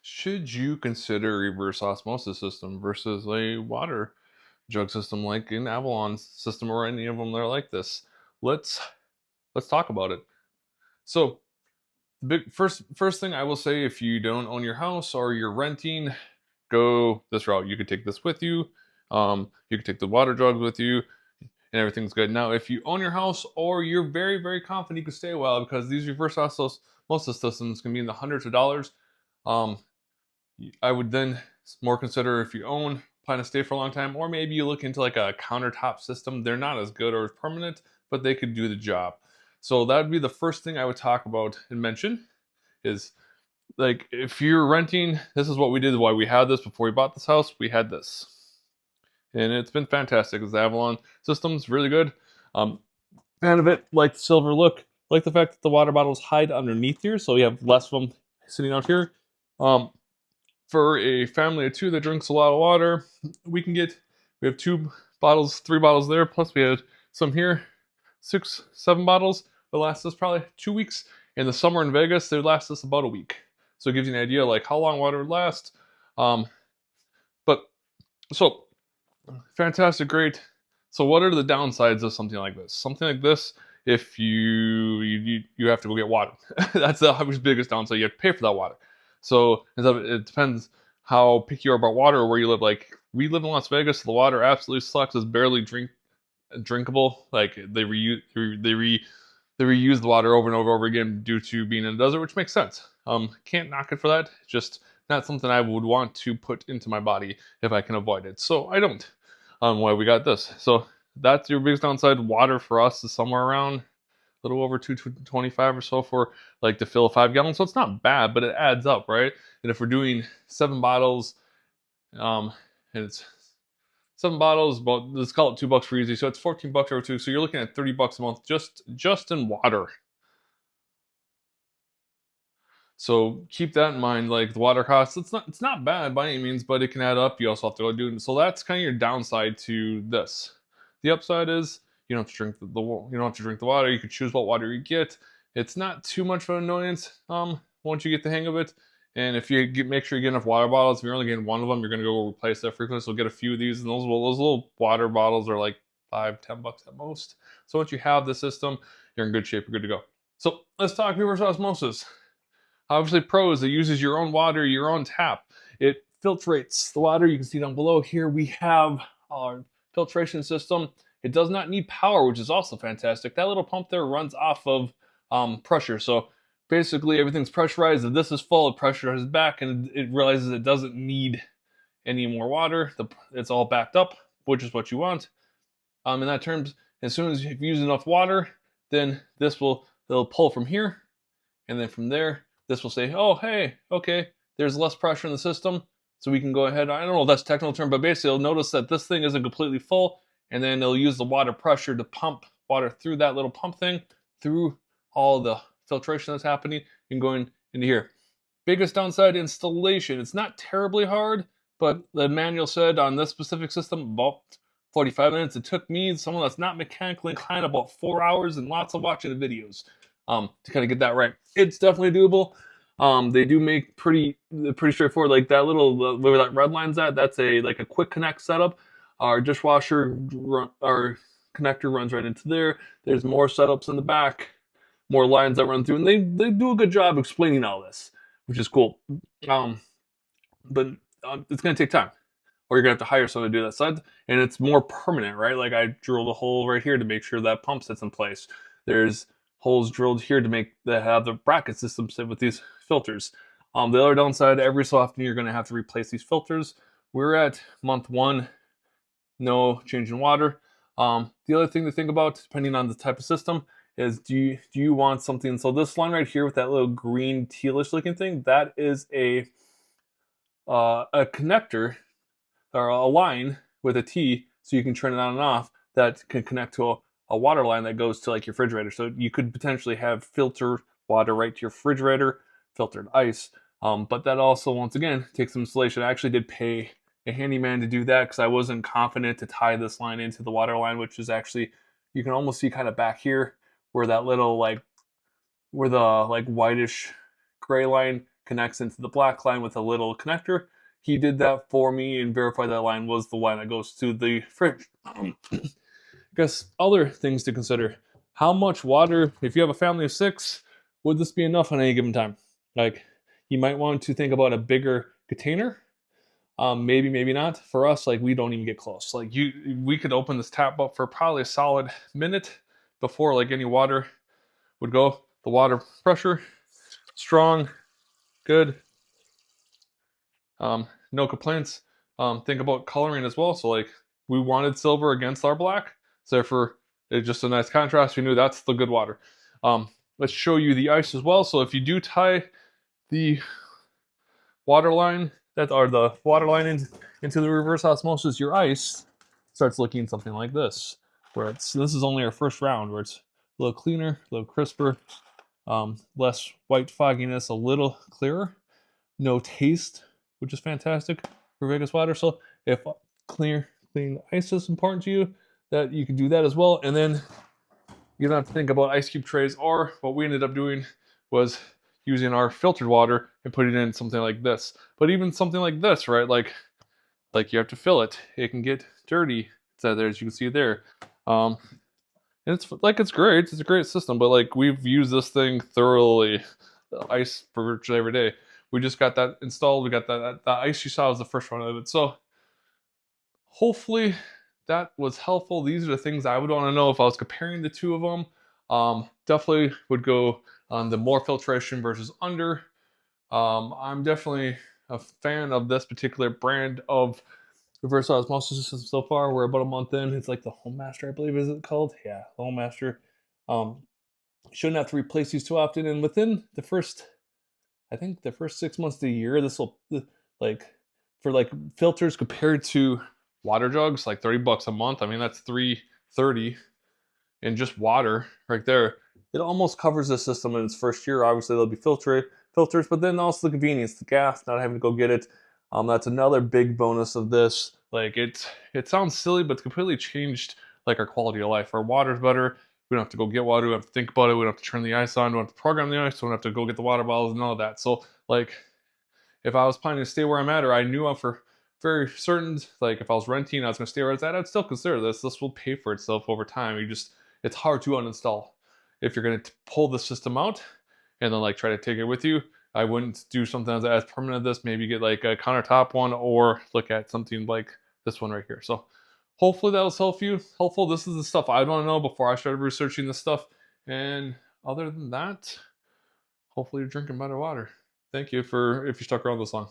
Should you consider a reverse osmosis system versus a water jug system like an Avalon system or any of them that are like this? Let's let's talk about it. So, big first thing I will say, if you don't own your house or you're renting, go this route. You could take this with you. You could take the water jugs with you, and everything's good. Now, if you own your house or you're very confident you can stay a while, because these reverse osmosis systems can be in the hundreds of dollars. Um, I would then more consider, if you own, plan to stay for a long time, or maybe you look into like a countertop system. They're not as good or as permanent, but they could do the job. So that would be the first thing I would talk about and mention is, like, if you're renting, this is what we did. Why we had this before we bought this house, we had this, and it's been fantastic. The Avalon system's really good. Um, Fan of it, like the silver look, like the fact that the water bottles hide underneath here, so you have less of them sitting out here. Um, for a family of two that drinks a lot of water, we have two bottles, three bottles there, plus we had some here, 6, 7 bottles. It lasts us probably 2 weeks. In the summer in Vegas, they last us about a week. So it gives you an idea like how long water would last. Um, but so fantastic, great. So what are the downsides of something like this? Something like this, if you have to go get water. That's the biggest downside. You have to pay for that water. So it depends how picky you are about water or where you live. Like, we live in Las Vegas, the water absolutely sucks. It's barely drinkable. Like, they reuse the water over and over again due to being in a desert, which makes sense. Can't knock it for that. Just not something I would want to put into my body if I can avoid it. So I don't. Why we got this. So that's your biggest downside. Water for us is somewhere around a little over 225 or so for, like, to fill a 5 gallon. So it's not bad, but it adds up, right? And if we're doing 7 bottles, um, and it's 7 bottles, about, let's call it $2 for easy. So it's $14 over two. So you're looking at $30 a month just in water. So keep that in mind. Like, the water costs, it's not bad by any means, but it can add up. You also have to go do it. So that's kind of your downside to this. The upside is you don't have to drink you don't have to drink the water. You can choose what water you get. It's not too much of an annoyance once you get the hang of it. And if you make sure you get enough water bottles, if you're only getting one of them, you're gonna go replace that frequently. So get a few of these, and those little water bottles are like $5, $10 at most. So once you have the system, you're in good shape. You're good to go. So let's talk reverse osmosis. Obviously, pros, it uses your own water, your own tap. It filtrates the water. You can see down below here we have our filtration system. It does not need power, which is also fantastic. That little pump there runs off of pressure. So basically everything's pressurized. If this is full, it pressurizes back and it realizes it doesn't need any more water. It's all backed up, which is what you want. In that terms, as soon as you've used enough water, then it'll pull from here, and then from there, this will say, oh, hey, okay, there's less pressure in the system, so we can go ahead. I don't know if that's a technical term, but basically it'll notice that this thing isn't completely full, and then it'll use the water pressure to pump water through that little pump thing, through all the filtration that's happening, and going into here. Biggest downside, installation. It's not terribly hard, but the manual said on this specific system, about 45 minutes. It took me, someone that's not mechanically inclined, about 4 hours and lots of watching the videos to kind of get that right. It's definitely doable. They do make pretty straightforward. Like that little where that red line's at, that's like a quick connect setup. Our dishwasher, our connector runs right into there. There's more setups in the back, more lines that run through, and they do a good job explaining all this, which is cool. But it's gonna take time, or you're gonna have to hire someone to do that side, and it's more permanent, right? Like, I drilled a hole right here to make sure that pump sits in place. There's holes drilled here to have the bracket system sit with these filters. The other downside, every so often you're gonna have to replace these filters. We're at month 1, no change in water. The other thing to think about, depending on the type of system, is do you want something? So this line right here with that little green tealish looking thing, that is a connector, or a line with a T, so you can turn it on and off, that can connect to a water line that goes to, like, your refrigerator. So you could potentially have filtered water right to your refrigerator, filtered ice. But that also, once again, takes some installation. I actually did pay a handyman to do that because I wasn't confident to tie this line into the water line, which is actually, you can almost see kind of back here where that little, like, where the, like, whitish gray line connects into the black line with a little connector. He did that for me and verified that line was the line that goes to the fridge. I guess other things to consider. How much water, if you have a family of 6, would this be enough on any given time? Like, you might want to think about a bigger container. Maybe, maybe not. For us, like, we don't even get close. Like, we could open this tap up for probably a solid minute before like any water would go. The water pressure, strong, good. No complaints. Think about coloring as well. So like, we wanted silver against our black. So therefore, it's just a nice contrast. We knew that's the good water. Let's show you the ice as well. So if you do tie the water line, the water line into the reverse osmosis, your ice starts looking something like this. This is only our first round, where it's a little cleaner, a little crisper, less white fogginess, a little clearer. No taste, which is fantastic for Vegas water. So if clean ice is important to you, that you can do that as well. And then you don't have to think about ice cube trays, or what we ended up doing was using our filtered water and putting it in something like this. But even something like this, right? Like you have to fill it. It can get dirty. It's out there, as you can see there. And it's great. It's a great system, but like, we've used this thing thoroughly, ice for virtually every day. We just got that installed. We got that ice you saw was the first one of it. So hopefully that was helpful. These are the things I would want to know if I was comparing the two of them. Definitely would go on the more filtration versus under. I'm definitely a fan of this particular brand of reverse osmosis system so far. We're about a month in. It's like the Home Master, I believe, is it called? Yeah, the Home Master. Shouldn't have to replace these too often. And within the first, I think the first 6 months of the year, this will, like, for like filters compared to water jugs, like $30 a month. I mean, that's $330 in just water right there. It almost covers the system in its first year. Obviously, there'll be filters, but then also the convenience, the gas, not having to go get it. That's another big bonus of this. Like, it sounds silly, but it's completely changed like our quality of life. Our water's better. We don't have to go get water. We don't have to think about it. We don't have to turn the ice on. We don't have to program the ice. We don't have to go get the water bottles and all of that. So like, if I was planning to stay where I'm at, or I knew I'm for very certain, like if I was renting, I was going to stay where it's at, I'd still consider this. This will pay for itself over time. It's hard to uninstall. If you're going to pull the system out and then like try to take it with you, I wouldn't do something as permanent as this. Maybe get like a countertop one, or look at something like this one right here. So hopefully that was helpful. This is the stuff I'd want to know before I started researching this stuff. And other than that, hopefully you're drinking better water. Thank you if you stuck around this long.